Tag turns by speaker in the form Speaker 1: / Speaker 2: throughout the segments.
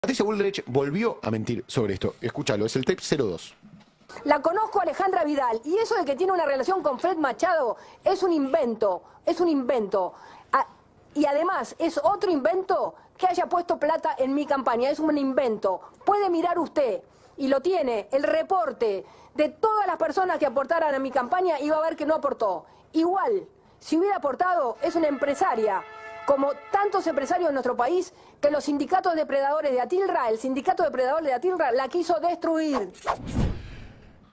Speaker 1: Patricia Bullrich volvió a mentir sobre esto. Escúchalo, es el tape 02.
Speaker 2: La conozco a Alejandra Vidal y eso de que tiene una relación con Fred Machado es un invento, y además es otro invento que haya puesto plata en mi campaña, es un invento. Puede mirar usted, y lo tiene, el reporte de todas las personas que aportaran a mi campaña y va a ver que no aportó. Igual, si hubiera aportado, es una empresaria, como tantos empresarios en nuestro país, que los sindicatos depredadores de Atilra, el sindicato depredador de Atilra, la quiso destruir.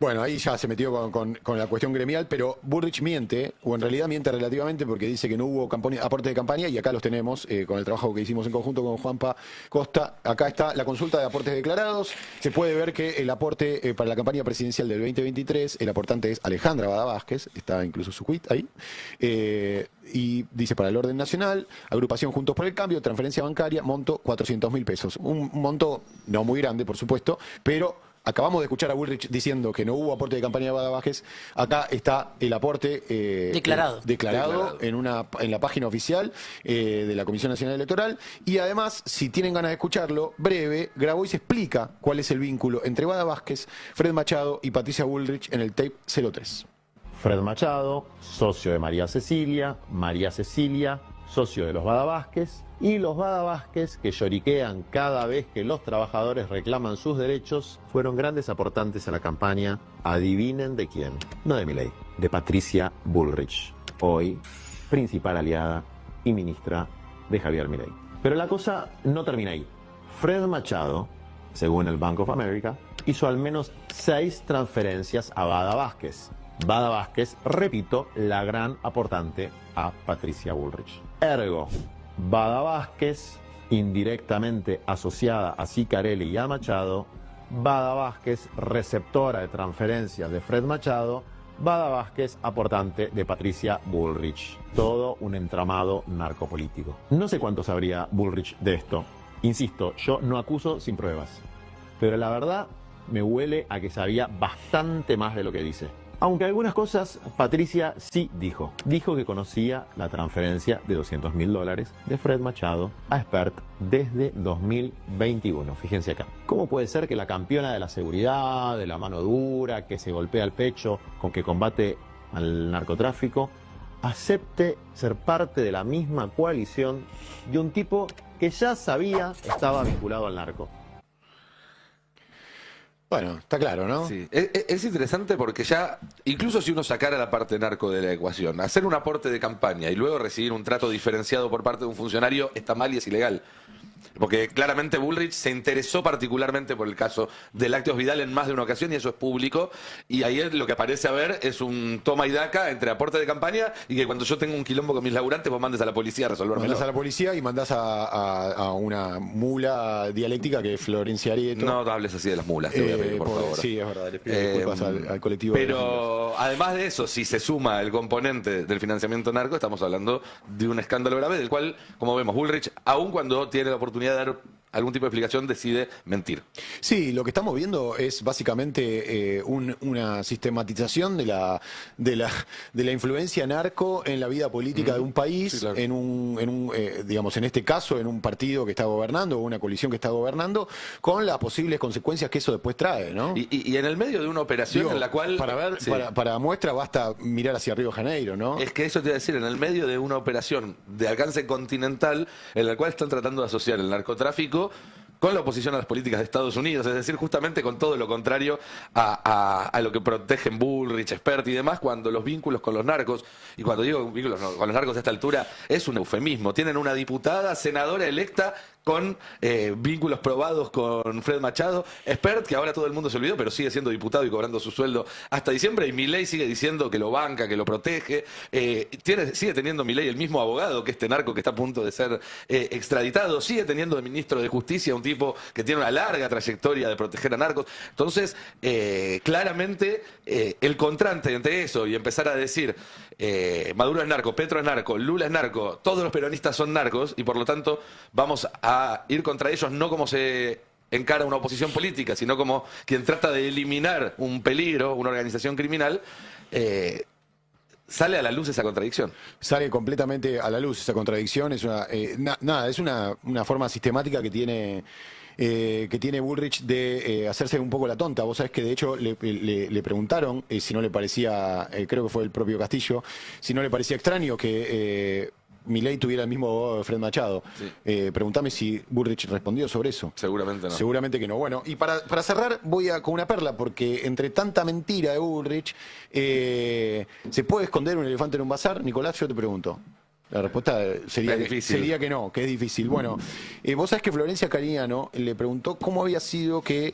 Speaker 1: Bueno, ahí ya se metió con la cuestión gremial, pero Bullrich miente, o en realidad miente relativamente porque dice que no hubo aporte de campaña y acá los tenemos con el trabajo que hicimos en conjunto con Juanpa Costa. Acá está la consulta de aportes declarados. Se puede ver que el aporte para la campaña presidencial del 2023, el aportante es Alejandra Bada Vázquez, está incluso su quit ahí. Y dice para el orden nacional, agrupación Juntos por el Cambio, transferencia bancaria, monto 400.000 pesos. Un monto no muy grande, por supuesto, pero acabamos de escuchar a Bullrich diciendo que no hubo aporte de campaña de Bada Vázquez. Acá está el aporte declarado en la página oficial de la Comisión Nacional Electoral. Y además, si tienen ganas de escucharlo, breve, Grabois explica cuál es el vínculo entre Bada Vázquez, Fred Machado y Patricia Bullrich en el tape 03.
Speaker 3: Fred Machado, socio de María Cecilia, socio de los Bada Vázquez, y los Bada Vázquez, que lloriquean cada vez que los trabajadores reclaman sus derechos, fueron grandes aportantes a la campaña, adivinen de quién, no de Milei, de Patricia Bullrich, hoy principal aliada y ministra de Javier Milei. Pero la cosa no termina ahí. Fred Machado, según el Bank of America, hizo al menos 6 transferencias a Bada Vázquez. Bada Vázquez, repito, la gran aportante a Patricia Bullrich. Ergo, Bada Vázquez, indirectamente asociada a Cicarelli y a Machado, Bada Vázquez, receptora de transferencias de Fred Machado, Bada Vázquez, aportante de Patricia Bullrich. Todo un entramado narcopolítico. No sé cuánto sabría Bullrich de esto. Insisto, yo no acuso sin pruebas. Pero la verdad me huele a que sabía bastante más de lo que dice. Aunque algunas cosas Patricia sí dijo. Dijo que conocía la transferencia de $200.000 de Fred Machado a Spert desde 2021. Fíjense acá. ¿Cómo puede ser que la campeona de la seguridad, de la mano dura, que se golpea el pecho, con que combate al narcotráfico, acepte ser parte de la misma coalición de un tipo que ya sabía estaba vinculado al narco?
Speaker 1: Bueno, está claro, ¿no?
Speaker 4: Sí. Es interesante porque ya, incluso si uno sacara la parte narco de la ecuación, hacer un aporte de campaña y luego recibir un trato diferenciado por parte de un funcionario está mal y es ilegal. Porque claramente Bullrich se interesó particularmente por el caso de Lácteos Vidal en más de una ocasión y eso es público. Y ahí lo que parece haber es un toma y daca entre aporte de campaña y que cuando yo tengo un quilombo con mis laburantes vos mandes a la policía a resolverlo.
Speaker 1: Mandás a la policía y mandás a una mula dialéctica que es Florencia Arieto.
Speaker 4: No hables así de las mulas, te voy a pedir, por favor.
Speaker 1: Sí, es verdad, le pido disculpas al colectivo.
Speaker 4: Pero además de eso, si se suma el componente del financiamiento narco, estamos hablando de un escándalo grave del cual, como vemos, Bullrich, aun cuando tiene la oportunidad de dar algún tipo de explicación, decide mentir. Sí,
Speaker 1: lo que estamos viendo es básicamente una sistematización de la influencia narco en la vida política de un país, sí, claro. Digamos, en este caso, en un partido que está gobernando, o una coalición que está gobernando, con las posibles consecuencias que eso después trae, ¿no?
Speaker 4: Y en el medio de una operación en la cual...
Speaker 1: Para ver, sí, para muestra basta mirar hacia Río de Janeiro, ¿no?
Speaker 4: Es que eso te iba a decir, en el medio de una operación de alcance continental, en la cual están tratando de asociar el narcotráfico con la oposición a las políticas de Estados Unidos, es decir, justamente con todo lo contrario a lo que protegen Bullrich, Spert y demás, cuando los vínculos con los narcos, y cuando digo vínculos con los narcos a esta altura, es un eufemismo. Tienen una diputada, senadora electa con vínculos probados con Fred Machado, Spert, que ahora todo el mundo se olvidó, pero sigue siendo diputado y cobrando su sueldo hasta diciembre, y Milei sigue diciendo que lo banca, que lo protege. Sigue teniendo Milei el mismo abogado que este narco que está a punto de ser extraditado, sigue teniendo de ministro de Justicia un tipo que tiene una larga trayectoria de proteger a narcos. Entonces, claramente, el contraste entre eso y empezar a decir Maduro es narco, Petro es narco, Lula es narco, todos los peronistas son narcos, y por lo tanto vamos a ir contra ellos no como se encara una oposición política, sino como quien trata de eliminar un peligro, una organización criminal. Sale a la luz esa contradicción.
Speaker 1: Sale completamente a la luz esa contradicción. Es una, es una forma sistemática que tiene que tiene Bullrich de hacerse un poco la tonta. Vos sabés que de hecho le preguntaron si no le parecía, creo que fue el propio Castillo, si no le parecía extraño que Milei tuviera el mismo abogado de Fred Machado.
Speaker 4: Sí.
Speaker 1: Preguntame si Bullrich respondió sobre eso.
Speaker 4: Seguramente no.
Speaker 1: Seguramente que no. Bueno, y para cerrar voy con una perla, porque entre tanta mentira de Bullrich, ¿se puede esconder un elefante en un bazar? Nicolás, yo te pregunto. La respuesta sería que no, que es difícil. Bueno, vos sabés que Florencia Cariñano le preguntó cómo había sido que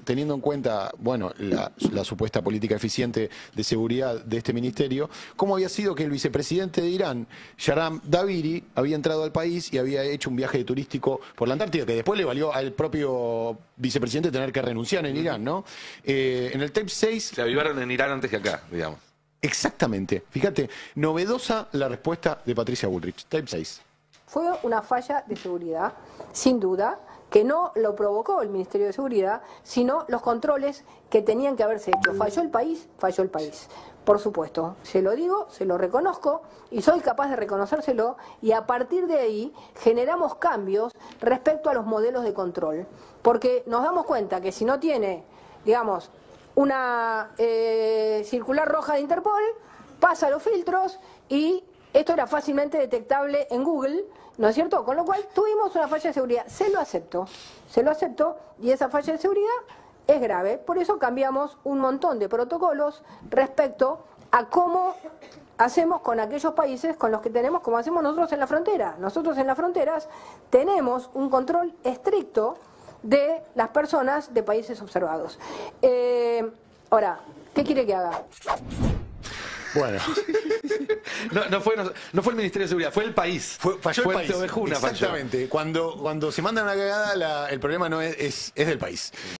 Speaker 1: teniendo en cuenta, bueno, la supuesta política eficiente de seguridad de este ministerio, cómo había sido que el vicepresidente de Irán, Yaram Daviri, había entrado al país y había hecho un viaje turístico por la Antártida, que después le valió al propio vicepresidente tener que renunciar en Irán, ¿no? En el tape 6...
Speaker 4: Se avivaron en Irán antes que acá, digamos.
Speaker 1: Exactamente. Fíjate, novedosa la respuesta de Patricia Bullrich. Tape 6.
Speaker 2: Fue una falla de seguridad, sin duda, que no lo provocó el Ministerio de Seguridad, sino los controles que tenían que haberse hecho. ¿Falló el país? Falló el país. Por supuesto, se lo digo, se lo reconozco y soy capaz de reconocérselo, y a partir de ahí generamos cambios respecto a los modelos de control. Porque nos damos cuenta que si no tiene, digamos, una circular roja de Interpol, pasa los filtros y esto era fácilmente detectable en Google, ¿no es cierto? Con lo cual tuvimos una falla de seguridad. Se lo acepto, y esa falla de seguridad es grave. Por eso cambiamos un montón de protocolos respecto a cómo hacemos con aquellos países con los que tenemos, como hacemos nosotros en la frontera. Nosotros en las fronteras tenemos un control estricto de las personas de países observados. Ahora, ¿qué quiere que haga?
Speaker 1: Bueno.
Speaker 4: No fue el Ministerio de Seguridad, fue el país.
Speaker 1: Falló el país.
Speaker 4: Ovejuna,
Speaker 1: exactamente.
Speaker 4: Falló.
Speaker 1: Cuando se manda una cagada, el problema no es del país.